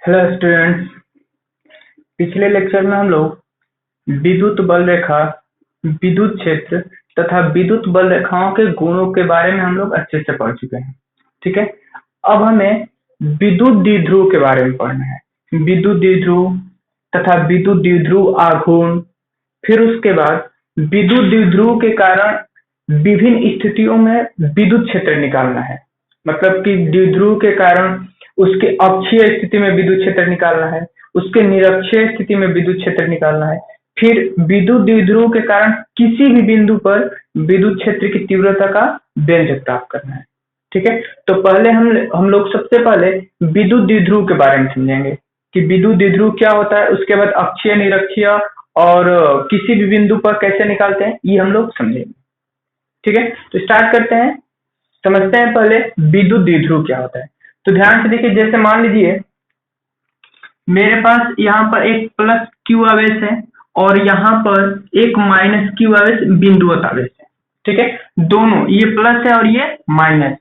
Hello students. पिछले lecture में हम लोग विद्युत बल रेखा, विद्युत क्षेत्र तथा विद्युत बल रेखाओं के गुणों के बारे में हम लोग अच्छे से पढ़ चुके हैं। ठीक है, अब हमें विद्युत द्विध्रुव के बारे में पढ़ना है। विद्युत द्विध्रुव तथा विद्युत द्विध्रुव आघूर्ण, फिर उसके बाद विद्युत द्विध्रुव के कारण विभिन्न स्थितियों में विद्युत क्षेत्र निकालना है। मतलब कि द्विध्रुव के कारण उसके अक्षीय स्थिति में विद्युत क्षेत्र निकालना है, उसके निरक्षीय स्थिति में विद्युत क्षेत्र निकालना है, फिर विद्युत द्विध्रुव के कारण किसी भी बिंदु पर विद्युत क्षेत्र की तीव्रता का व्यंजक प्राप्त करना है। ठीक है, तो पहले हम लोग सबसे पहले विद्युत द्विध्रुव के बारे में समझेंगे कि विद्युत द्विध्रुव क्या होता है, उसके बाद अक्षीय, निरक्षीय और किसी भी बिंदु पर कैसे निकालते हैं, ये हम लोग समझेंगे। ठीक है, तो स्टार्ट करते हैं, समझते हैं पहले विद्युत द्विध्रुव क्या होता है। तो ध्यान से देखिए, जैसे मान लीजिए मेरे पास यहाँ पर एक प्लस क्यू आवेश है और यहाँ पर एक माइनस क्यू आवेश बिंदुवत आवेश है। ठीक है, दोनों, ये प्लस है और ये माइनस,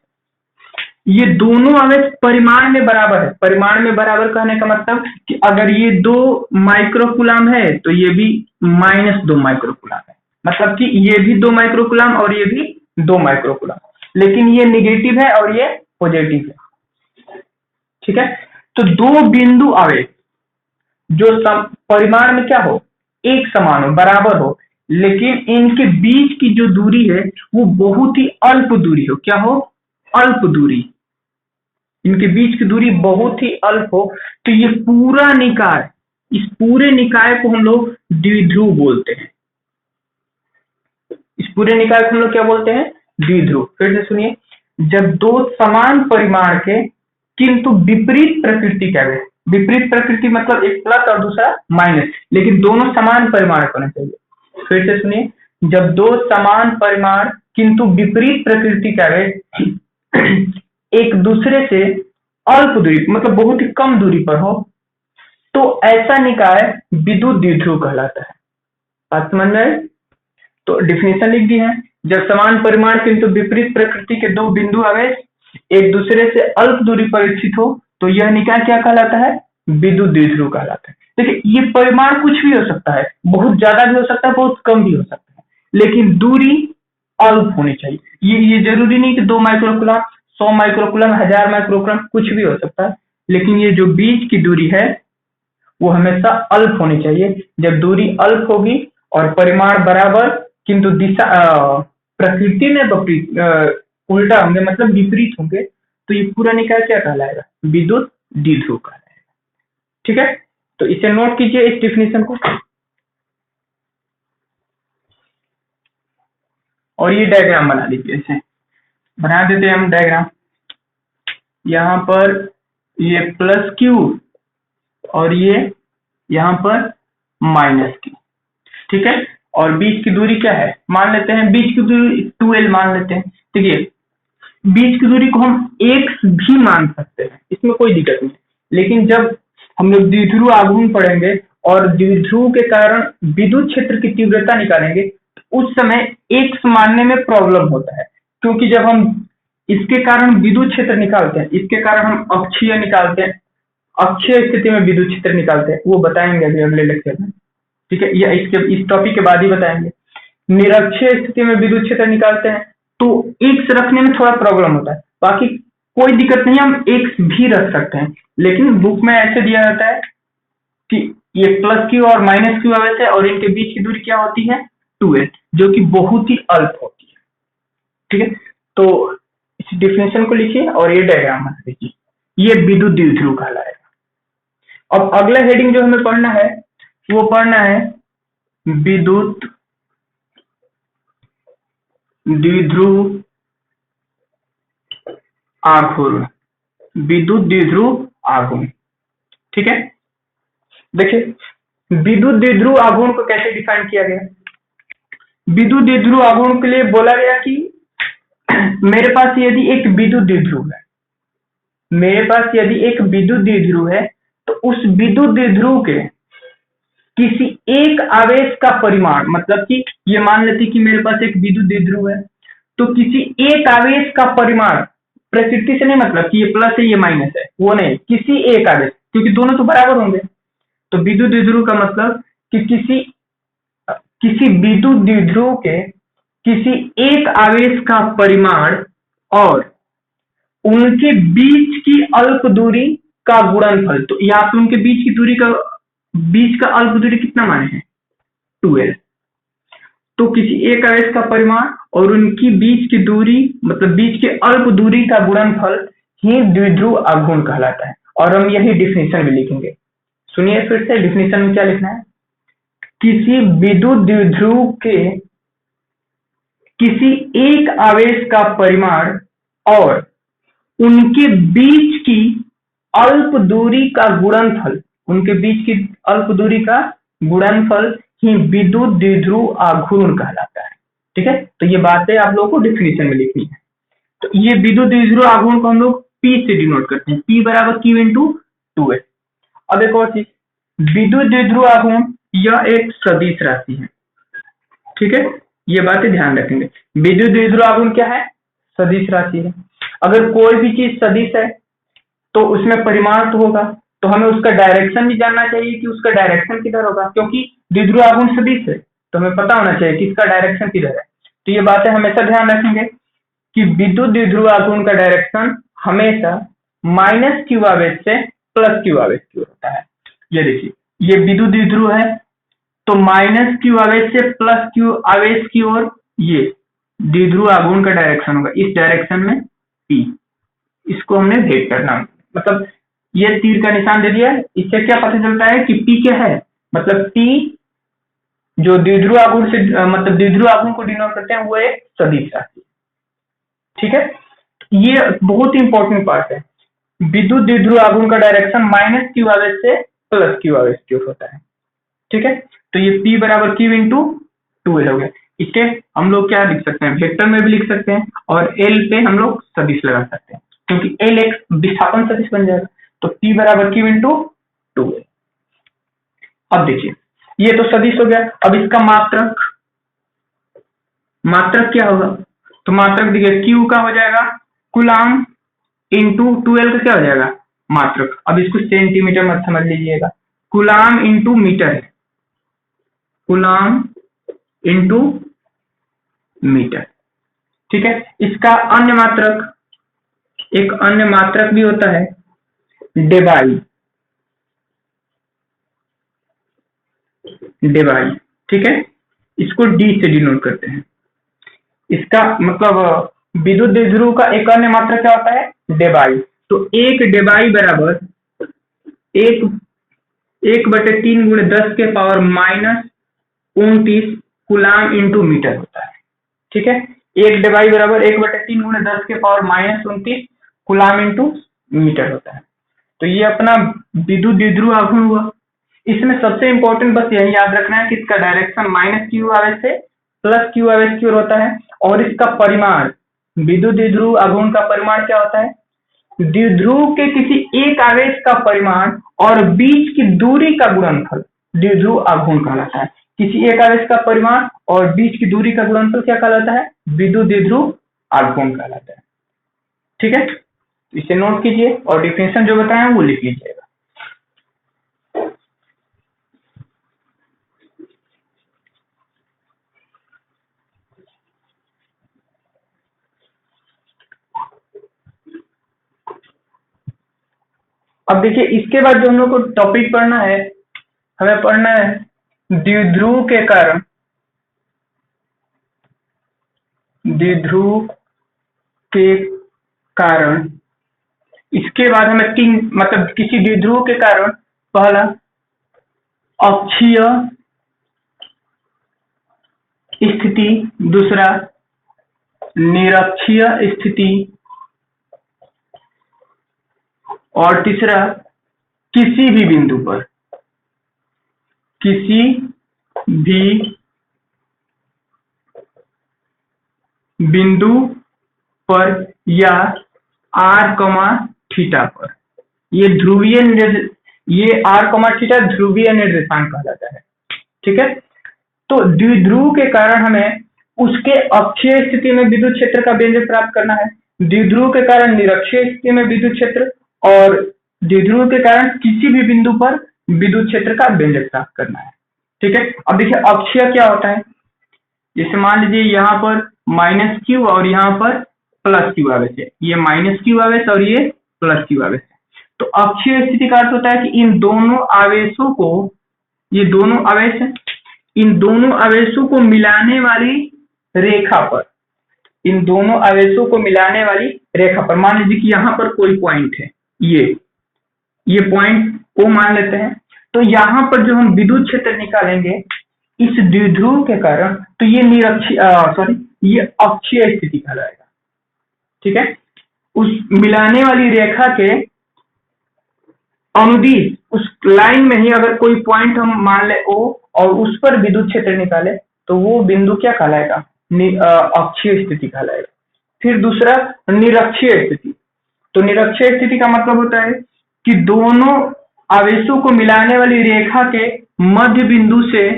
ये दोनों आवेश परिमाण में बराबर है। परिमाण में बराबर कहने का मतलब कि अगर ये 2 माइक्रोकुलाम है तो ये भी -2 माइक्रोकुलाम है। मतलब कि ये भी 2 माइक्रोकुलाम और ये भी 2 माइक्रोकुलाम, लेकिन ये निगेटिव है और ये पॉजिटिव है। ठीक है, तो 2 बिंदु आवेश जो परिमाण में क्या हो, एक समान हो, बराबर हो, लेकिन इनके बीच की जो दूरी है वो बहुत ही अल्प दूरी हो। क्या हो? अल्प दूरी। इनके बीच की दूरी बहुत ही अल्प हो, तो ये पूरा निकाय, इस पूरे निकाय को हम लोग द्विध्रुव बोलते हैं। इस पूरे निकाय को हम लोग क्या बोलते हैं? द्विध्रुव। फिर से सुनिए, जब 2 समान परिमाण के किंतु विपरीत प्रकृति का आवेश, विपरीत प्रकृति मतलब एक प्लस और दूसरा माइनस, लेकिन दोनों समान परिमाण होना चाहिए। फिर से सुनिए, जब 2 समान परिमाण किंतु विपरीत प्रकृति का आवेश एक दूसरे से अल्प दूरी मतलब बहुत ही कम दूरी पर हो, तो ऐसा निकाय विद्युत द्विध्रुव कहलाता है। बात समझ में आई? तो डिफिनेशन लिख दी है, जब समान परिमाण किंतु विपरीत प्रकृति के 2 बिंदु आवेश एक दूसरे से अल्प दूरी पर स्थित हो, तो यह निकाय क्या कहलाता है? विद्युत द्विध्रुव कहलाता है। देखिए, ये परिमाण कुछ भी हो सकता है, बहुत ज्यादा भी हो सकता है, बहुत कम भी हो सकता है, लेकिन दूरी अल्प होनी चाहिए। ये जरूरी नहीं कि 2 माइक्रोकुलम, 100 माइक्रोकुलम, 1000 माइक्रोकुलम, कुछ भी हो सकता है, लेकिन ये जो बीच की दूरी है वो हमेशा अल्प होनी चाहिए। जब दूरी अल्प होगी और परिमाण बराबर किंतु दिशा प्रकृति में उल्टा होंगे, मतलब विपरीत होंगे, तो ये पूरा निकाय क्या कहलाएगा? विद्युत द्विध्रुव कहलाएगा। ठीक है, तो इसे नोट कीजिए, इस डिफिनेशन को, और ये डायग्राम बना लीजिए। इसे बना देते हैं हम डायग्राम। यहाँ पर ये प्लस क्यू और ये यहाँ पर माइनस क्यू। ठीक है, और बीच की दूरी क्या है? मान लेते हैं बीच की दूरी 2l मान लेते हैं। देखिए, बीच की दूरी को हम x भी मान सकते हैं, इसमें कोई दिक्कत नहीं, लेकिन जब हम लोग द्विध्रुव आघूर्ण पढ़ेंगे और द्विध्रुव के कारण विद्युत क्षेत्र की तीव्रता निकालेंगे, तो उस समय x मानने में प्रॉब्लम होता है, क्योंकि जब हम इसके कारण विद्युत क्षेत्र निकालते हैं, इसके कारण हम अक्षीय निकालते हैं, अक्षीय स्थिति में विद्युत क्षेत्र निकालते हैं, वो बताएंगे अभी अगले लेक्चर में। ठीक है, या इस टॉपिक के बाद ही बताएंगे। निरक्षीय स्थिति में विद्युत क्षेत्र निकालते हैं तो x रखने में थोड़ा प्रॉब्लम होता है, बाकी कोई दिक्कत नहीं, हम x भी रख सकते हैं, लेकिन बुक में ऐसे दिया जाता है कि ये प्लस क्यू और माइनस क्यू आवेश है और इनके बीच की दूरी क्या होती है? 2l, जो कि बहुत ही अल्प होती है। ठीक है, तो इस डिफिनेशन को लिखिए और ये डायग्राम बना दीजिए, ये विद्युत द्विध्रुव कहलाएगा। अब अगला हेडिंग जो हमें पढ़ना है वो पढ़ना है विद्युत द्विध्रुव आघूर्ण, विद्युत द्विध्रुव आघूर्ण। ठीक है, देखिए विद्युत द्विध्रुव आघूर्ण को कैसे डिफाइन किया गया? विद्युत द्विध्रुव आघूर्ण के लिए बोला गया कि मेरे पास यदि एक विद्युत द्विध्रुव है, मेरे पास यदि एक विद्युत द्विध्रुव है, तो उस विद्युत द्विध्रुव के किसी एक आवेश का परिमाण, मतलब कि ये मान लेते कि मेरे पास एक विद्युत द्विध्रुव है, तो किसी एक आवेश का परिमाण, प्रकृति से नहीं मतलब कि ये प्लस है ये माइनस है, वो नहीं, किसी एक आवेश, क्योंकि दोनों तो बराबर होंगे। तो विद्युत द्विध्रुव का मतलब कि किसी विद्युत द्विध्रुव के किसी एक आवेश का परिमाण और उनके बीच की अल्प दूरी का गुणनफल। तो यहाँ पे उनके बीच का अल्प दूरी कितना माने हैं, 2l। तो किसी एक आवेश का परिमाण और उनकी बीच की दूरी मतलब बीच के अल्प दूरी का गुणनफल ही द्विध्रुव आघूर्ण कहलाता है। और हम यही डिफिनेशन में लिखेंगे। सुनिए फिर से डिफिनेशन में क्या लिखना है। किसी विद्युत द्विध्रुव के किसी एक आवेश का परिमाण और उनके बीच की अल्प दूरी का गुणनफल, उनके बीच की अल्प दूरी का गुणनफल ही विद्युत द्विध्रुव आघूर्ण कहलाता है। ठीक है, तो ये बातें आप लोगों को डिफिनेशन में लिखनी है। तो ये विद्युत द्विध्रुव आघूर्ण को हम लोग P से डिनोट करते हैं, P बराबर Q इंटू 2s। अब एक और चीज, विद्युत द्विध्रुव आघूर्ण यह एक सदिश राशि है। ठीक है, ये बातें ध्यान रखेंगे। विद्युत द्विध्रुव आघूर्ण क्या है, सदिश राशि है। अगर कोई भी चीज सदिश है तो उसमें परिमाण तो होगा, तो हमें उसका डायरेक्शन भी जानना चाहिए कि उसका डायरेक्शन किधर होगा, क्योंकि द्विध्रुव आघूर्ण सदिश है तो हमें पता होना चाहिए कि इसका डायरेक्शन किधर है। तो ये बातें हमेशा ध्यान रखेंगे कि विद्युत द्विध्रुव आघूर्ण का डायरेक्शन हमेशा माइनस क्यू आवेश से प्लस क्यू आवेश की ओर होता है। ये देखिए, ये विद्युत द्विध्रुव है तो माइनस क्यू आवेश से प्लस क्यू आवेश की ओर ये द्विध्रुव आघूर्ण का डायरेक्शन होगा, इस डायरेक्शन में P। इसको हमने वेक्टर नाम, मतलब ये तीर का निशान दे दिया। इससे क्या पता चलता है कि P क्या है, मतलब P जो द्विध्रुव आघूर्ण से मतलब द्विध्रुव आघूर्ण को डिनोट करते हैं वो एक सदिश राशि। ठीक है, ये बहुत ही इंपॉर्टेंट पार्ट है। विद्युत द्विध्रुव आघूर्ण का डायरेक्शन माइनस क्यू आवेश से प्लस क्यू आवेश की ओर होता है। ठीक है, तो ये P बराबर Q इंटू 2l हो गया। इसके हम लोग क्या लिख सकते हैं, वेक्टर में भी लिख सकते हैं और L पे हम लोग सदिश लगा सकते हैं, क्योंकि L एक विस्थापन सदिश बन जाएगा। तो P बराबर Q इंटू 2l। अब देखिए, ये तो सदिश हो गया। अब इसका मात्रक क्या होगा, तो मात्रक देखिए Q का हो जाएगा कूलाम इंटू 2l का क्या हो जाएगा मात्रक। अब इसको सेंटीमीटर मत समझ लीजिएगा, कूलाम इंटू मीटर है, कूलाम इंटू मीटर। ठीक है, इसका अन्य मात्रक, एक अन्य मात्रक भी होता है डेबाई। ठीक है, इसको D से डिनोट करते हैं। इसका मतलब विद्युत द्विध्रुव का एक अन्य मात्रक क्या होता है, डेबाई। तो एक डेबाई बराबर 1/3 गुणे 10 के power minus 29 coulomb into metre होता है। ठीक है, एक डेबाई बराबर 1/3 गुणे 10 के power minus 29 coulomb into metre होता है। तो ये अपना विद्युत द्विध्रुव आघूर्ण हुआ। इसमें सबसे इंपॉर्टेंट बस यही याद रखना है कि इसका डायरेक्शन माइनस क्यू आवेश से प्लस क्यू आवेश की ओर होता है। और इसका परिमाण, विद्युत द्विध्रुव आघूर्ण का परिमाण क्या होता है, द्विध्रुव के किसी एक आवेश का परिमाण और बीच की दूरी का गुणनफल द्विध्रुव आघूर्ण कहलाता है। किसी एक आवेश का परिमाण और बीच की दूरी का गुणनफल क्या कहलाता है, विद्युत द्विध्रुव आघूर्ण कहलाता है। ठीक है, इसे नोट कीजिए और डिफिनेशन जो बताया वो लिख लीजिएगा। अब देखिए, इसके बाद जो हम लोग को टॉपिक पढ़ना है, हमें पढ़ना है द्विध्रुव के कारण, द्विध्रुव के कारण। इसके बाद हमें तीन, मतलब किसी द्विध्रुव के कारण पहला अक्षीय स्थिति, दूसरा निरक्षीय स्थिति और तीसरा किसी भी बिंदु पर या r, थीटा पर। ये r, थीटा ध्रुवीय निर्देशांक कहलाता है। ठीक है, तो द्विध्रुव के कारण हमें उसके अक्षीय स्थिति में विद्युत क्षेत्र का व्यंजक प्राप्त करना है, द्विध्रुव के कारण निरक्षीय स्थिति में विद्युत क्षेत्र और द्विध्रुव के कारण किसी भी बिंदु पर विद्युत क्षेत्र का व्यंजक प्राप्त करना है। ठीक है, अब देखिए अक्षीय क्या होता है। जैसे मान लीजिए यहाँ पर माइनस क्यू और यहाँ पर प्लस क्यू आवेश है, ये माइनस क्यू आवेश और ये प्लस क्यू आवेश है। तो अक्षीय स्थिति का अर्थ होता है कि इन दोनों आवेशों को, ये दोनों आवेश है, इन दोनों आवेशों को मिलाने वाली रेखा पर, इन दोनों आवेशों को मिलाने वाली रेखा पर, मान लीजिए कि यहाँ पर कोई पॉइंट है, ये पॉइंट को मान लेते हैं। तो यहाँ पर जो हम विद्युत क्षेत्र निकालेंगे इस द्विध्रुव के कारण, तो ये ये अक्षीय स्थिति कहलाएगा। ठीक है, उस मिलाने वाली रेखा के अनुदिश उस लाइन में ही अगर कोई पॉइंट हम मान ले ओ और उस पर विद्युत क्षेत्र निकाले तो वो बिंदु क्या कहलाएगा, अक्षीय स्थिति कहलाएगा। फिर दूसरा निरक्षीय स्थिति। तो निरक्षीय स्थिति का मतलब होता है कि दोनों आवेशों को मिलाने वाली रेखा के मध्य बिंदु से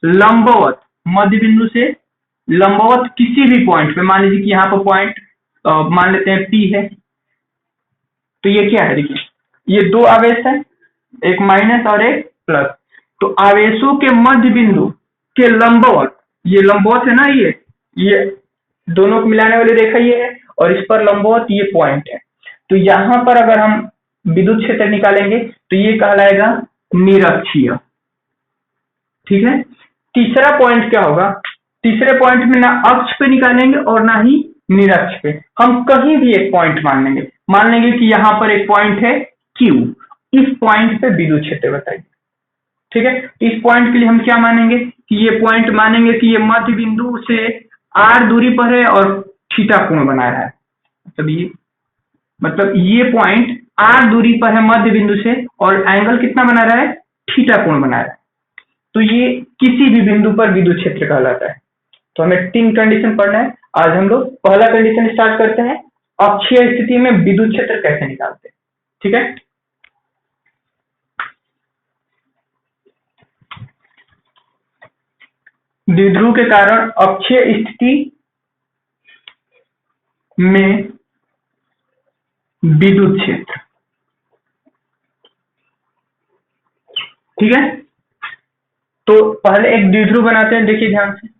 लंबवत, मध्य बिंदु से लंबवत किसी भी पॉइंट पे, मान लीजिए कि यहाँ पर पॉइंट मान लेते हैं P है। तो ये क्या है, देखिए ये दो आवेश है, एक माइनस और एक प्लस। तो आवेशों के मध्य बिंदु के लंबवत, ये लंबवत है ना, ये दोनों को मिलाने वाली रेखा ये है और इस पर लंबवत ये पॉइंट है। तो यहाँ पर अगर हम विद्युत क्षेत्र निकालेंगे तो ये कहलाएगा निरक्षीय। ठीक है, तीसरा पॉइंट क्या होगा, तीसरे पॉइंट में ना अक्ष पे निकालेंगे और ना ही निरक्ष पे, हम कहीं भी एक पॉइंट मान लेंगे। मान लेंगे कि यहाँ पर एक पॉइंट है Q, इस पॉइंट पे विद्युत क्षेत्र बताइए। ठीक है, इस पॉइंट के लिए हम क्या मानेंगे कि ये पॉइंट मानेंगे कि ये मध्य बिंदु से r दूरी पर है और थीटा कोण बना रहा है। मतलब ये पॉइंट r दूरी पर है मध्य बिंदु से और एंगल कितना बना रहा है, थीटा कोण बना रहा है। तो ये किसी भी बिंदु पर विद्युत क्षेत्र कहलाता है। तो हमें 3 कंडीशन पढ़ना है। आज हम लोग पहला कंडीशन स्टार्ट करते हैं, अक्षीय स्थिति में विद्युत क्षेत्र कैसे निकालते हैं। ठीक है, द्विध्रुव के कारण अक्षीय स्थिति में विद्युत क्षेत्र। ठीक है, तो पहले एक द्विध्रुव बनाते हैं, देखिए ध्यान से।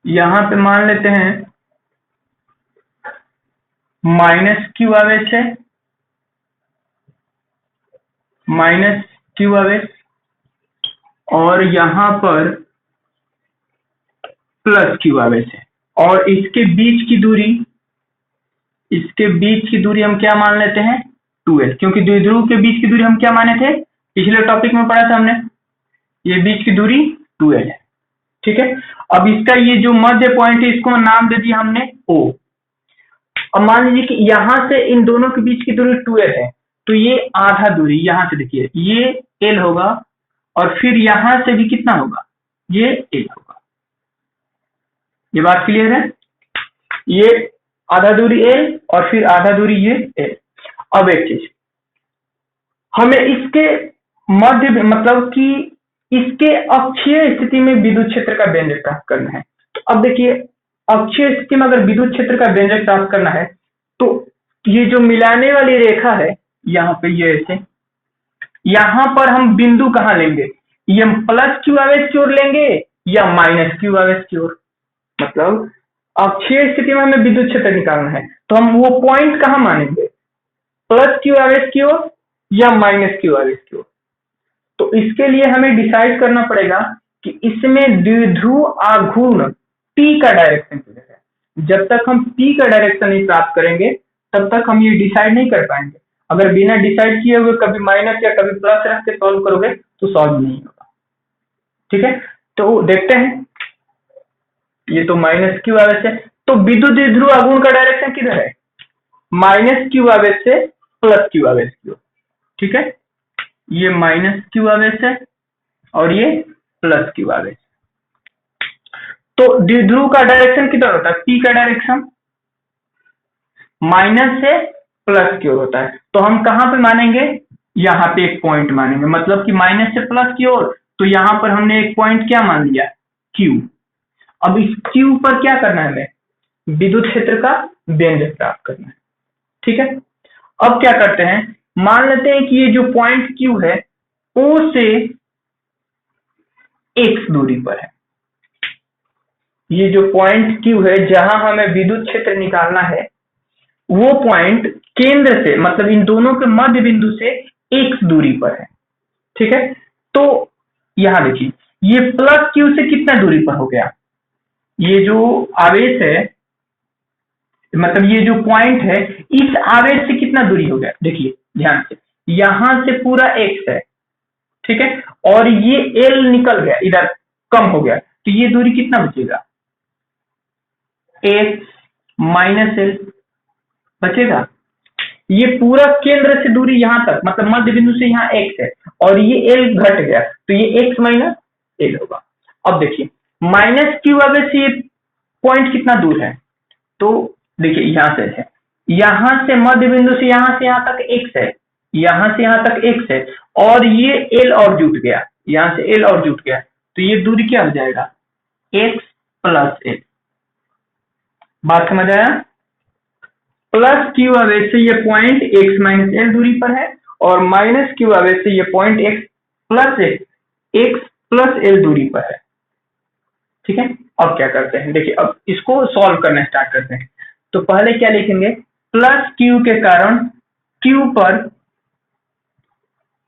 यहां पे मान लेते हैं माइनस क्यू आवेश है, माइनस क्यू आवेश, और यहां पर प्लस क्यू आवेश है, और इसके बीच की दूरी, इसके बीच की दूरी हम क्या मान लेते हैं 2l, क्योंकि द्विध्रुव के बीच की दूरी हम क्या माने थे, पिछले टॉपिक में पढ़ा था हमने, ये बीच की दूरी 2l है। ठीक है, अब इसका ये जो मध्य पॉइंट है इसको नाम दे दिया हमने O। अब मान लीजिए कि यहां से इन दोनों के बीच की दूरी 2l है, तो ये आधा दूरी यहां से देखिए ये l होगा और फिर यहां से भी कितना होगा, ये l होगा। ये बात क्लियर है, ये आधा दूरी l और फिर आधा दूरी ये l। अब एक चीज, हमें इसके मध्य मतलब कि इसके अक्षीय स्थिति में विद्युत क्षेत्र का व्यंजक प्राप्त करना है। तो अब देखिए अक्षीय स्थिति में अगर विद्युत क्षेत्र का व्यंजक प्राप्त करना है तो ये जो मिलाने वाली रेखा है यहाँ पे, ये ऐसे, यहाँ पर हम बिंदु कहाँ लेंगे, ये हम प्लस क्यू आवेश की ओर लेंगे या माइनस क्यू आवेश की ओर। मतलब अक्षीय स्थिति में हमें विद्युत क्षेत्र निकालना है तो हम वो पॉइंट कहाँ मानेंगे, प्लस क्यू आवेश की ओर या माइनस क्यू आवेश की ओर। तो इसके लिए हमें डिसाइड करना पड़ेगा कि इसमें द्विध्रुव आघूर्ण P का डायरेक्शन किधर है। जब तक हम P का डायरेक्शन नहीं प्राप्त करेंगे तब तक हम ये डिसाइड नहीं कर पाएंगे। अगर बिना डिसाइड किए हुए कभी माइनस या कभी प्लस रख के सॉल्व करोगे तो सॉल्व नहीं होगा। ठीक है, तो देखते हैं, ये तो माइनस क्यू आवेश है, तो विद्युत द्विध्रुव आघूर्ण का डायरेक्शन किधर है, माइनस क्यू आवेश से प्लस क्यू आवेश की ओर। ठीक है, ये माइनस क्यू आवेश है और ये प्लस क्यू आवेश। तो द्विध्रुव का डायरेक्शन किधर होता है, P का डायरेक्शन माइनस से प्लस की ओर होता है। तो हम कहां पे मानेंगे, यहाँ पे एक पॉइंट मानेंगे, मतलब कि माइनस से प्लस की ओर। तो यहाँ पर हमने एक पॉइंट क्या मान लिया, Q। अब इस Q पर क्या करना है, हमें विद्युत क्षेत्र का व्यंजक प्राप्त करना है। ठीक है, अब क्या करते हैं, मान लेते हैं कि ये जो पॉइंट Q है O से x दूरी पर है। ये जो पॉइंट Q है जहां हमें विद्युत क्षेत्र निकालना है, वो पॉइंट केंद्र से मतलब इन दोनों के मध्य बिंदु से x दूरी पर है। ठीक है, तो यहां देखिए ये प्लस Q से कितना दूरी पर हो गया, ये जो आवेश है मतलब ये जो पॉइंट है इस आवेश से कितना दूरी हो गया, देखिए ध्यान से, यहां से पूरा x है, ठीक है, और ये L निकल गया इधर, कम हो गया, तो ये दूरी कितना बचेगा, x माइनस L बचेगा। ये पूरा केंद्र से दूरी यहां तक मतलब मध्य बिंदु से यहाँ x है और ये L घट गया, तो ये x माइनस L होगा। अब देखिए माइनस Q आवेश से ये पॉइंट कितना दूर है, तो देखिए यहां से है, यहां से मध्य बिंदु से यहाँ तक x है, यहां से यहाँ तक x है और ये L और जुट गया, यहां से L और जुट गया, तो ये दूरी क्या हो जाएगा, x प्लस L। बात समझ आया, प्लस Q आवेश से ये पॉइंट x माइनस L दूरी पर है और माइनस Q आवेश से ये पॉइंट x प्लस L दूरी पर है। ठीक है, अब क्या करते हैं, देखिए अब इसको सॉल्व करना स्टार्ट करते हैं। तो पहले क्या लिखेंगे, प्लस Q के कारण Q पर,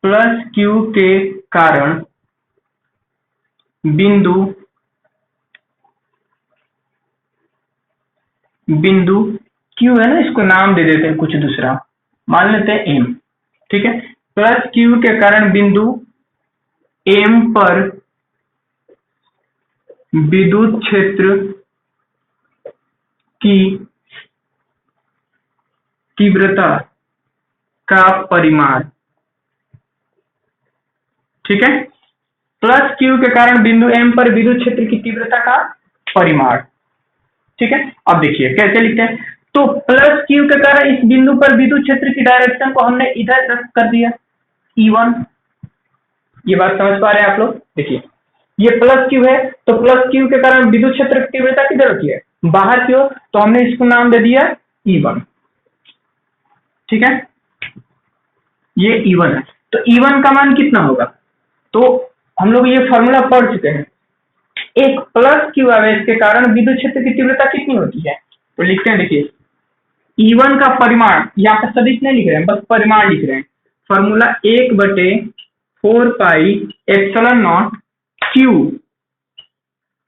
प्लस Q के कारण बिंदु Q है ना, इसको नाम दे देते हैं कुछ दूसरा, मान लेते हैं M। ठीक है, प्लस Q के कारण बिंदु M पर विद्युत क्षेत्र की तीव्रता का परिमाण। ठीक है, प्लस Q के कारण बिंदु M पर विद्युत क्षेत्र की तीव्रता का परिमाण। ठीक है, अब देखिए कैसे लिखते हैं, तो प्लस Q के कारण इस बिंदु पर विद्युत क्षेत्र की डायरेक्शन को हमने इधर रख कर दिया E1। ये बात समझ पा रहे हैं आप लोग, देखिए ये प्लस Q है तो प्लस Q के कारण विद्युत क्षेत्र की तीव्रता किधर होती है, बाहर की ओर, तो हमने इसको नाम दे दिया E1। ठीक है, ये E1 है, तो E1 का मान कितना होगा, तो हम लोग ये फॉर्मूला पढ़ चुके हैं, एक प्लस Q आवेश के कारण विद्युत क्षेत्र की तीव्रता कितनी होती है, तो लिखते हैं, देखिए E1 का परिमाण, यहाँ पर सदिश नहीं लिख रहे हैं, बस परिमाण लिख रहे हैं, formula 1/4 pi epsilon not Q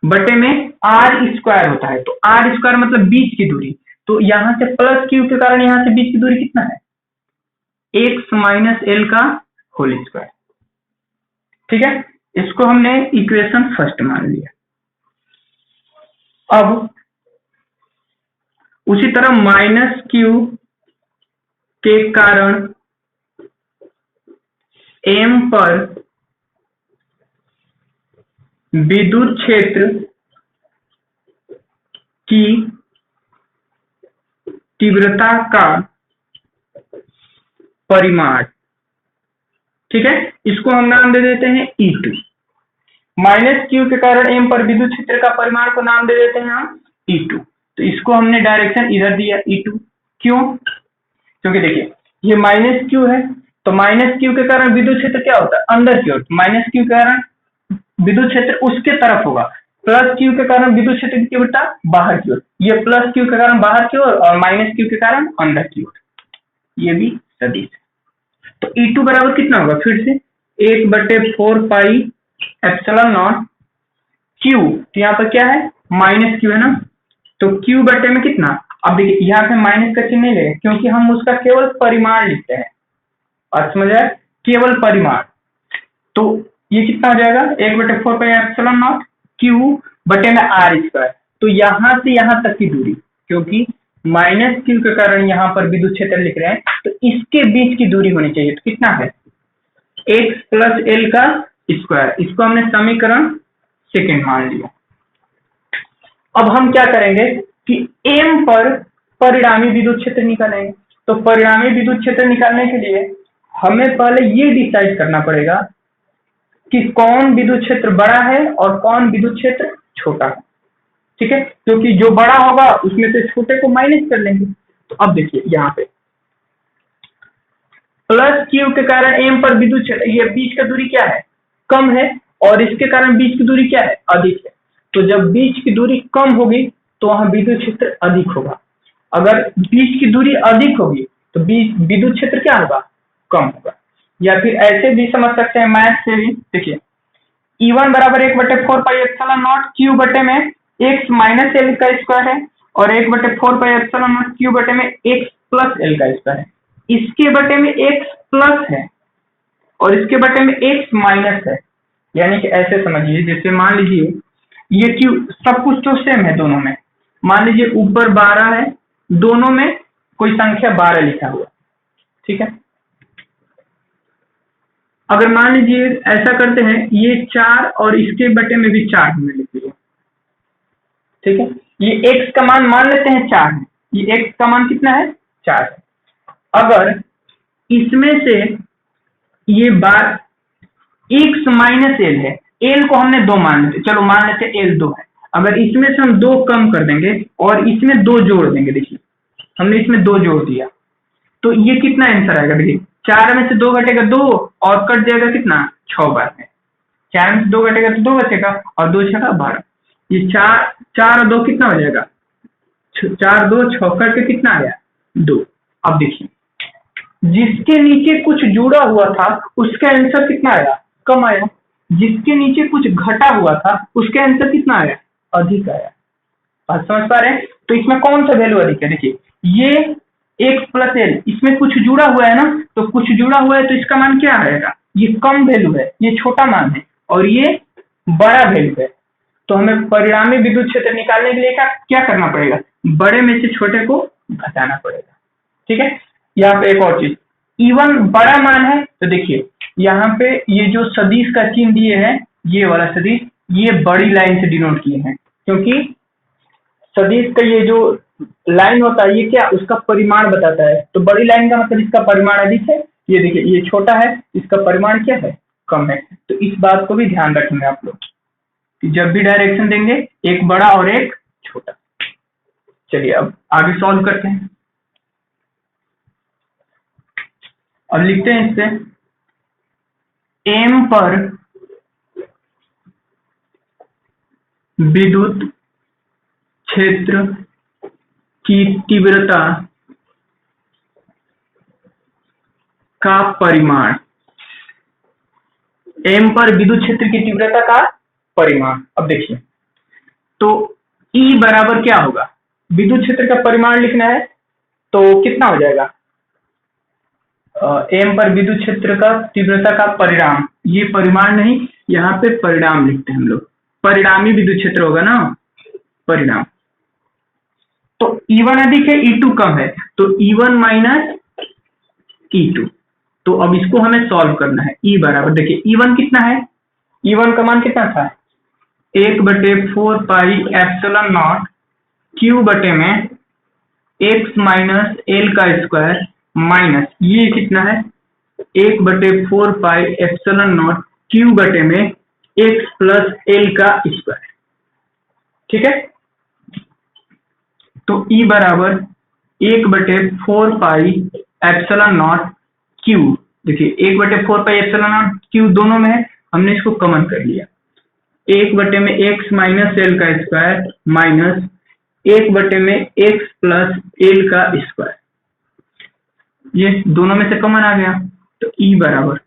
बटे में R स्क्वायर होता है, तो R स्क्वायर मतलब बीच की दूरी, तो यहां से प्लस Q के कारण यहां से बीच की दूरी कितना है, x माइनस L का होल स्क्वायर। ठीक है, इसको हमने इक्वेशन फर्स्ट मान लिया। अब उसी तरह माइनस Q के कारण M पर विद्युत क्षेत्र की तीव्रता का परिमाण। ठीक है, इसको हम नाम दे देते हैं E2। माइनस Q के कारण M पर विद्युत क्षेत्र का परिमाण को नाम दे देते हैं हम E2, तो इसको हमने डायरेक्शन इधर दिया E2, क्यों, क्योंकि देखिए ये माइनस Q है, तो माइनस Q के कारण विद्युत क्षेत्र क्या होता है, अंदर की ओर, माइनस Q के कारण विद्युत क्षेत्र उसके तरफ होगा, प्लस Q के कारण विद्युत क्षेत्र की तीव्रता बाहर की ओर, ये प्लस Q के कारण बाहर की ओर और माइनस Q के कारण अंदर की ओर, ये भी सदिश है। तो E2 बराबर कितना होगा, फिर से 1/4 पाई एप्सिलॉन नॉट Q, तो यहाँ पर क्या है माइनस Q है ना, तो Q बटे में कितना, अब देखिए यहाँ पे माइनस का चिन्ह नहीं लेंगे क्योंकि हम उसका केवल परिमाण लिखते हैं, और समझ आए, केवल परिमाण, तो ये कितना हो जाएगा 1/4 पाई एप्सिलॉन नॉट Q बटे में R स्क्वायर, तो यहां से यहां तक की दूरी, क्योंकि माइनस Q के कारण यहाँ पर विद्युत क्षेत्र लिख रहे हैं, तो इसके बीच की दूरी होनी चाहिए, तो कितना है x प्लस L का स्क्वायर, इसको हमने समीकरण सेकंड मान लिया। अब हम क्या करेंगे कि M पर परिणामी विद्युत क्षेत्र निकालेंगे, तो परिणामी विद्युत क्षेत्र निकालने के लिए हमें पहले ये डिसाइड करना पड़ेगा कि कौन विद्युत क्षेत्र बड़ा है और कौन विद्युत क्षेत्र छोटा है। ठीक है, क्योंकि जो बड़ा होगा उसमें से छोटे को माइनस कर लेंगे। तो अब देखिए यहाँ पे प्लस क्यू के कारण एम पर विद्युत क्षेत्र, ये बीच का दूरी क्या है, कम है, और इसके कारण बीच की दूरी क्या है, अधिक है। तो जब बीच की दूरी कम होगी तो वहां विद्युत क्षेत्र अधिक होगा, अगर बीच की दूरी अधिक होगी तो विद्युत क्षेत्र क्या होगा, कम होगा। या फिर ऐसे भी समझ सकते हैं मैथ से भी, देखिए E1 बराबर 1/4 पाई एप्सिलॉन नॉट क्यू बटे में एक्स माइनस एल का स्क्वायर है, और 1/4 पाई एप्सिलॉन नॉट क्यू बटे में एक्स प्लस एल का स्क्वायर है। इसके बटे में एक्स प्लस है और इसके बटे में एक्स माइनस है, यानी कि ऐसे समझिए, जैसे मान लीजिए ये क्यू सब कुछ तो सेम है दोनों में, मान लीजिए ऊपर 12 है, दोनों में कोई संख्या 12 लिखा हुआ, ठीक है। अगर मान लीजिए ऐसा करते हैं, ये 4 और इसके बटे में भी 4 हमें लिख लिया, ठीक है। ये x का मान लेते हैं 4 है, ये x का मान कितना है, 4 है। अगर इसमें से ये बार x माइनस एल है, एल को हमने 2 मान लेते, चलो मान लेते एल 2 है। अगर इसमें से हम 2 कम कर देंगे और इसमें 2 जोड़ देंगे, देखिए हमने इसमें 2 जोड़ दिया, तो ये कितना आंसर आएगा, देखिए 4 में से 2 घटेगा 2 और कट जाएगा कितना, 6 बार में। 4 में से 2 घटेगा तो 2 बचेगा और 2 छका 12, ये 4 और 2 कितना हो जाएगा, 4 2 6 कट के कितना आया, 2। अब देखिए जिसके नीचे कुछ जुड़ा हुआ था उसका आंसर कितना आया, कम आया, जिसके नीचे कुछ घटा हुआ था उसका आंसर कितना आया, अधिक आया। बात समझ पा रहे हैं। तो इसमें कौन सा वैल्यू अधिक है, देखिए ये एक्स प्लस एल, इसमें कुछ जुड़ा हुआ है ना, तो कुछ जुड़ा हुआ है तो इसका मान क्या आएगा, ये कम वैल्यू है, ये छोटा मान है, और ये बड़ा वैल्यू है। तो हमें परिणामी विद्युत क्षेत्र निकालने के लिए क्या करना पड़ेगा, बड़े में से छोटे को घटाना पड़ेगा, ठीक है। यहाँ पे एक और चीज, E1 बड़ा मान है तो देखिए यहाँ पे ये जो सदिश का चिन्ह दिए हैं, ये वाला सदिश, ये बड़ी लाइन से डिनोट किए हैं, क्योंकि सदिश का ये जो लाइन होता है ये क्या, उसका परिमाण बताता है। तो बड़ी लाइन का मतलब इसका परिमाण अधिक है, ये देखिए ये छोटा है, इसका परिमाण क्या है, कम है। तो इस बात को भी ध्यान रखेंगे आप लोग कि जब भी डायरेक्शन देंगे एक बड़ा और एक छोटा। चलिए अब आगे सॉल्व करते हैं। अब लिखते हैं इससे, एम पर विद्युत क्षेत्र की तीव्रता का परिमाण, एम पर विद्युत क्षेत्र की तीव्रता का परिमाण। अब देखिए तो E बराबर क्या होगा, विद्युत क्षेत्र का परिमाण लिखना है तो कितना हो जाएगा, एम पर विद्युत क्षेत्र का तीव्रता का परिणाम, ये परिमाण नहीं यहाँ पे परिणाम लिखते हैं हम लोग, परिणामी विद्युत क्षेत्र होगा ना, परिणाम। तो E1 अधिक है E2 कम है, तो E1 माइनस E2। तो अब इसको हमें सॉल्व करना है। E बराबर देखिए E1 कितना है, E1 का मान कितना था, 1/4 पाई एप्सिलॉन नॉट क्यू बटे में एक्स माइनस एल का स्क्वायर माइनस ये कितना है, 1/4 पाई एप्सिलॉन नॉट क्यू बटे में एक्स प्लस एल का स्क्वायर, ठीक है। तो E बराबर 1/4 पाई एप्सिलॉन नॉट क्यू, देखिए 1/4 पाई एप्सिलॉन नॉट क्यू दोनों में है, हमने इसको कॉमन कर लिया, 1 बटे में एक्स माइनस एल का स्क्वायर माइनस 1 बटे में एक्स प्लस एल का स्क्वायर, ये दोनों में से कॉमन आ गया। तो E बराबर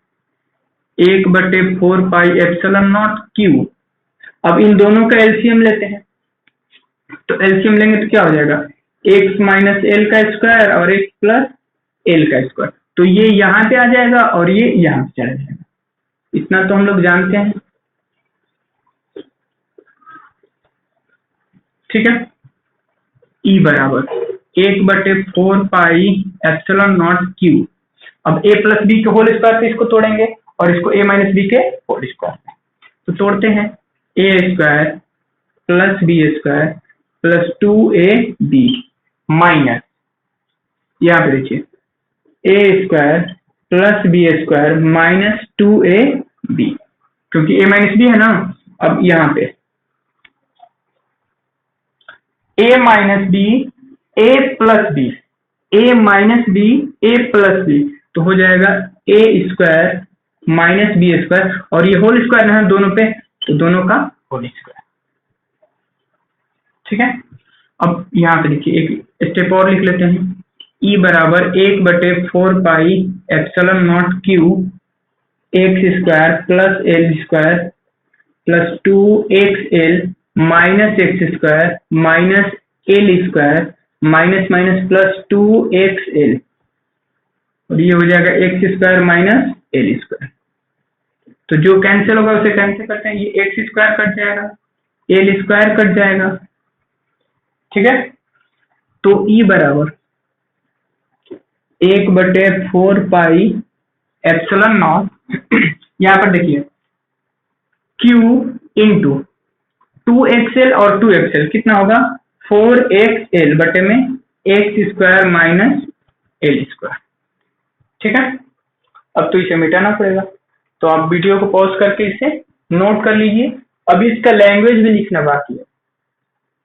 1/4 पाई एप्सिलॉन नॉट क्यू। अब इन दोनों का एलसीएम लेते हैं, तो एलसीएम लेंगे तो क्या हो जाएगा, एक्स माइनस एल का स्क्वायर और एक्स प्लस एल का स्क्वायर, तो ये यहाँ पे आ जाएगा और ये यहाँ पे चला जाएगा, इतना तो हम लोग जानते हैं, ठीक है। E बराबर 1/4 पाई एप्सिलॉन नॉट क्यू। अब a प्लस बी के होल स्क्वायर से इसको तोड़ेंगे और इसको a माइनस बी के होल स्क्वायर से, तो तोड़ते हैं, a square plus b square plus 2ab minus, यहाँ पे देखिए a square plus b square minus 2ab, क्योंकि a माइनस बी है ना। अब यहाँ पे a minus b a plus b, a minus b a plus b, तो हो जाएगा a square minus b square, और ये होल स्क्वायर है दोनों पे, तो दोनों का होल स्क्वायर। ठीक है, अब यहाँ पे देखिए एक स्टेप और लिख लेते हैं। ई बराबर 1/4 pi epsilon naught Q x square plus L square plus 2xl minus x square minus L square minus minus plus 2xl, और ये हो जाएगा x square minus L square. तो जो कैंसिल होगा उसे कैंसिल करते हैं, ये एक्स स्क्वायर कट जाएगा, एल स्क्वायर कट जाएगा। ठीक है, तो ई बराबर 1/4 पाई एप्सिलॉन नॉट यहाँ पर देखिए Q इंटू 2xl और 2xl कितना होगा 4xl बटे में x square minus L square. ठीक है, अब तो इसे मिटाना पड़ेगा, तो आप वीडियो को पॉज करके इसे नोट कर लीजिए। अभी इसका लैंग्वेज भी लिखना बाकी है।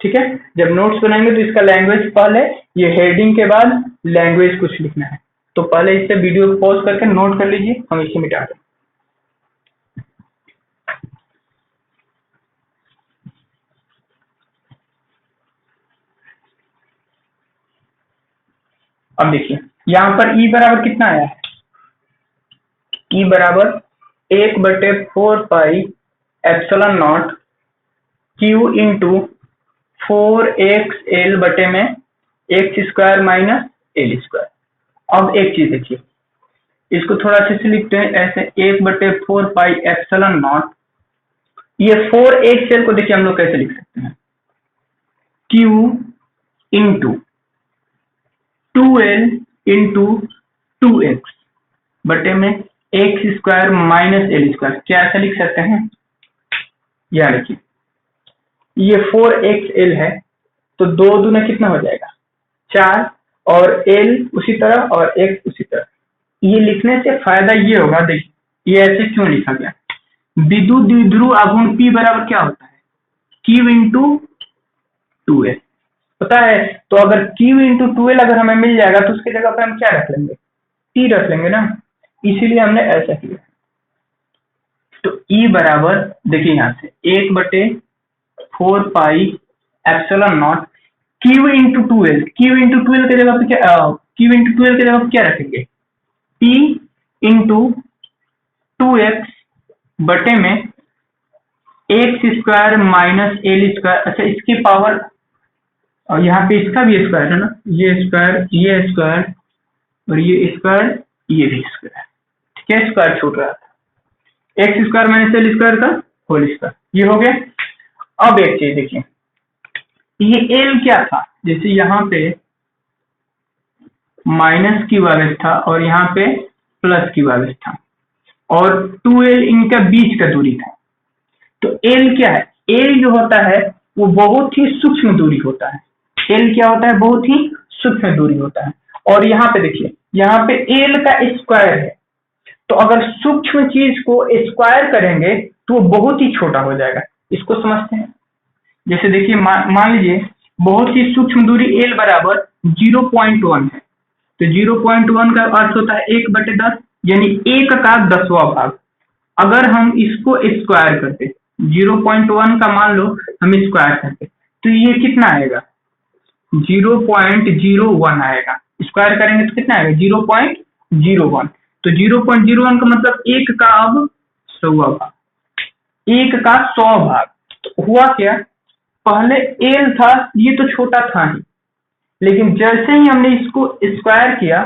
ठीक है, जब नोट्स बनाएंगे तो इसका लैंग्वेज पहले, ये हेडिंग के बाद लैंग्वेज कुछ लिखना है, तो पहले इसे वीडियो को पॉज करके नोट कर लीजिए, हम इसे मिटा दें। अब देखिए यहाँ पर ई बराबर कितना आया है, ई बराबर 1/4 pi epsilon naught Q into 4xl बटे में x square minus L square. अब एक चीज देखिए, इसको थोड़ा अच्छे से लिखते हैं ऐसे 1/4 पाई एप्सिलॉन नॉट, ये 4xl को देखिए हम लोग कैसे लिख सकते हैं, q into 2l into 2x बटे में x square minus L square, क्या ऐसा लिख सकते हैं। यहाँ देखिए ये 4xl है, तो 2 दूना कितना हो जाएगा 4, और l उसी तरह और x उसी तरह। ये लिखने से फायदा ये होगा, देखिए ये ऐसे क्यों लिखा गया, विद्युत द्विध्रुव आघूर्ण P बराबर क्या होता है Q इंटू 2l पता है, तो अगर Q इंटू 2l अगर हमें मिल जाएगा तो उसकी जगह पर हम क्या रख लेंगे, P रख लेंगे ना, इसीलिए हमने ऐसा किया। तो E बराबर देखिए यहाँ से 1/4 pi epsilon not Q into 2l, Q into 2l के जगह पे क्या, Q इंटू 2l के जगह पे क्या रखेंगे, P इंटू 2x बटे में x square minus L square. अच्छा इसकी पावर, और यहाँ पे इसका भी स्क्वायर है ना, ये स्क्वायर और ये स्क्वायर ये भी स्क्वायर। ठीक है, स्क्वायर छूट रहा था, x square minus L square का होल स्क्वायर, ये हो गया। अब एक चीज देखिए, ये एल क्या था, जैसे यहाँ पे माइनस क्यू आवेश था और यहाँ पे प्लस क्यू आवेश था, और 2l इनका बीच का दूरी था। तो एल क्या है, एल जो होता है वो बहुत ही सूक्ष्म दूरी होता है, एल क्या होता है, बहुत ही सूक्ष्म दूरी होता है। और यहाँ पे देखिए, यहाँ पे एल का स्क्वायर है, तो अगर सूक्ष्म चीज को स्क्वायर करेंगे तो वो बहुत ही छोटा हो जाएगा, इसको समझते हैं। जैसे देखिए मान लीजिए बहुत ही सूक्ष्म दूरी एल बराबर 0.1 है, तो 0.1 का अर्थ होता है 1/10, यानी 1 का 10वां भाग। अगर हम इसको स्क्वायर करते, 0.1 का मान लो हम स्क्वायर करते, तो ये कितना आएगा 0.01 आएगा, स्क्वायर करेंगे तो कितना आएगा 0.01। तो 0.01 का मतलब 1 का अब 100वां भाग, 1 का 100 भाग। तो हुआ क्या, पहले एल था ये तो छोटा था ही, लेकिन जैसे ही हमने इसको स्क्वायर किया,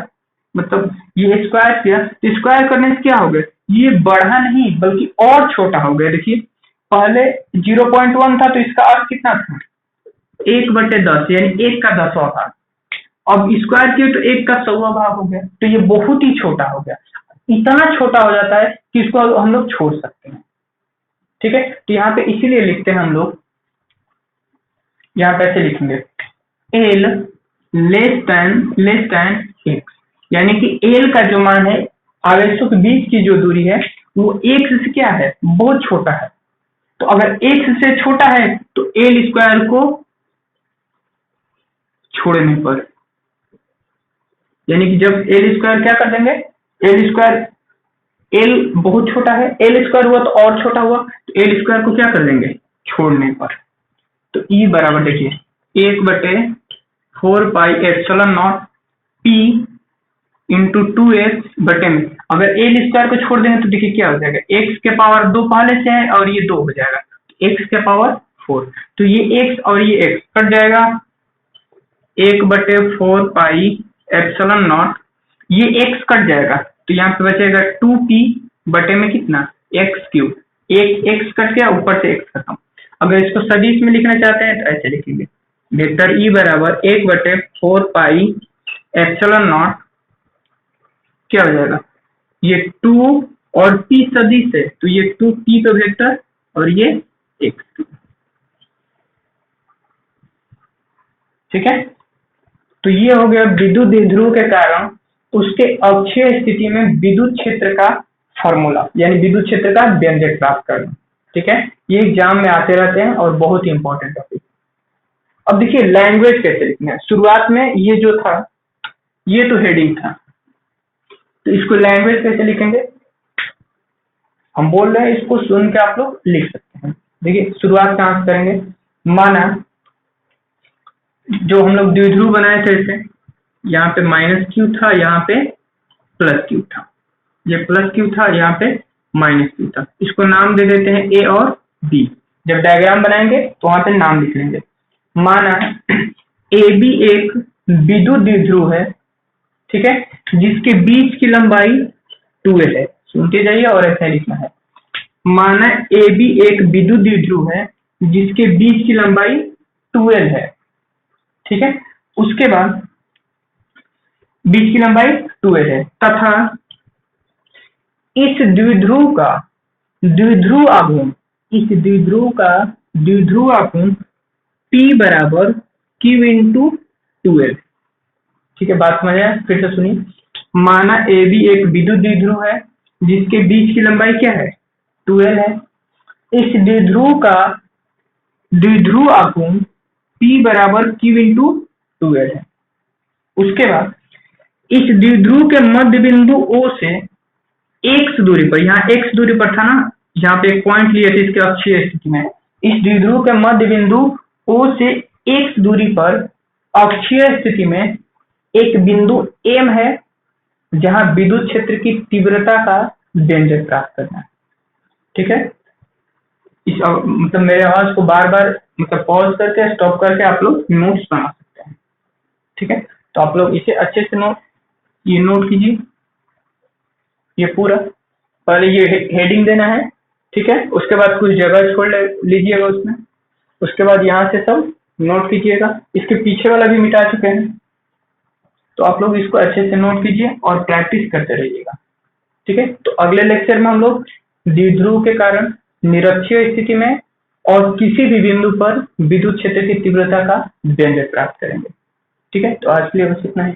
मतलब ये स्क्वायर किया, तो स्क्वायर करने से क्या हो गया, ये बढ़ा नहीं बल्कि और छोटा हो गया। देखिए पहले 0.1 था तो इसका अर्थ कितना था 1/10, यानी 1 का 10वां भाग। अब स्क्वायर किए तो 1 का 100वां भाग हो गया, तो ये बहुत ही छोटा हो गया, इतना छोटा हो जाता है कि इसको हम लोग छोड़ सकते हैं। ठीक है, तो यहाँ पे इसीलिए लिखते हैं हम लोग, यहाँ पे ऐसे लिखेंगे एल लेस देन एक्स, यानी कि एल का जो मान है, आवेशों के बीच की जो दूरी है वो एक्स से क्या है, बहुत छोटा है। तो अगर एक्स से छोटा है तो एल स्क्वायर को छोड़ने पर, यानी कि जब एल स्क्वायर क्या कर देंगे एल स्क्वायर, एल बहुत छोटा है, एल स्क्वायर हुआ तो और छोटा हुआ, तो एल स्क्वायर को क्या कर देंगे, छोड़ने पर। तो ई बराबर देखिए 1/4 pi epsilon not P into 2x बटे में, अगर एल स्क्वायर को छोड़ देंगे तो देखिए क्या हो जाएगा, x के पावर 2 पहले से है और ये 2 हो जाएगा, x के पावर 4, तो ये x और ये x कट जाएगा, 1/4 पाई एप्सिलॉन नॉट, ये x कट जाएगा तो यहाँ पे बचेगा 2p बटे में कितना, x क्यूब, एक x कट गया ऊपर से x खत्म। अगर इसको सदिश में लिखना चाहते हैं तो ऐसे लिखेंगे, वेक्टर ई बराबर 1/4 पाई एप्सिलॉन नॉट, क्या हो जाएगा, ये 2 और p सदिश है तो ये 2p पे वेक्टर और ये x, ठीक है। तो ये हो गया विद्युत द्विध्रुव के कारण उसके अक्षीय स्थिति में विद्युत क्षेत्र का फॉर्मूला, यानी विद्युत क्षेत्र का व्यंजक प्राप्त करना, ठीक है। ये एग्जाम में आते रहते हैं और बहुत ही इंपॉर्टेंट टॉपिक। अब देखिए लैंग्वेज कैसे लिखना है, शुरुआत में ये जो था ये तो हेडिंग था, तो इसको लैंग्वेज कैसे लिखेंगे, हम बोल रहे हैं इसको सुन के आप लोग लिख सकते हैं। देखिए शुरुआत कहाँ से करेंगे, माना जो हम लोग द्विध्रुव बनाए थे इसे, यहाँ पे -q था, यहाँ पे +q था, ये +q था, यहाँ पे -q था, इसको नाम दे देते हैं a और b। जब डायग्राम बनाएंगे तो वहां पे नाम लिख लेंगे। माना AB एक विद्युत द्विध्रुव है, ठीक है, जिसके बीच की लंबाई 2l है, सुनते जाइए और ऐसा लिखना है। माना AB एक विद्युत द्विध्रुव है जिसके बीच की लंबाई 2l है, ठीक है, उसके बाद बीच की लंबाई 2l है, तथा इस द्विध्रुव का द्विध्रुव आघूर्ण, इस द्विध्रुव का द्विध्रुव आघूर्ण P बराबर Q इंटू 2l, ठीक है, बात समझ आया, फिर से सुनिए। माना AB एक विद्युत द्विध्रुव है जिसके बीच की लंबाई क्या है, 2l है, इस द्विध्रुव का द्विध्रुव आघूर्ण P बराबर Q इंटू 2l है। उसके बाद इस द्विध्रुव के मध्य बिंदु O से x दूरी पर, यहाँ x दूरी पर था ना, यहाँ पे एक पॉइंट लिए थे इसके अक्षीय स्थिति में, इस द्विध्रुव के मध्य बिंदु O से x दूरी पर अक्षीय स्थिति में एक बिंदु M है जहां विद्युत क्षेत्र की तीव्रता का व्यंजक प्राप्त करना है, ठीक है। इस मतलब मेरे आवाज को बार बार मतलब पॉज करके स्टॉप करके आप लोग नोट्स बना सकते हैं, ठीक है। तो आप लोग इसे अच्छे से नोट कीजिए, ये पूरा पहले ये हेडिंग देना है, ठीक है, उसके बाद कुछ जगह छोड़ लीजिएगा उसमें, उसके बाद यहाँ से सब नोट कीजिएगा, इसके पीछे वाला भी मिटा चुके हैं, तो आप लोग इसको अच्छे से नोट कीजिए और प्रैक्टिस करते रहिएगा, ठीक है। तो अगले लेक्चर में हम लोग द्विध्रुव के कारण निरक्षीय स्थिति में और किसी भी बिंदु पर विद्युत क्षेत्र की तीव्रता का व्यंजक प्राप्त करेंगे, ठीक है। तो आज के लिए बस इतना ही।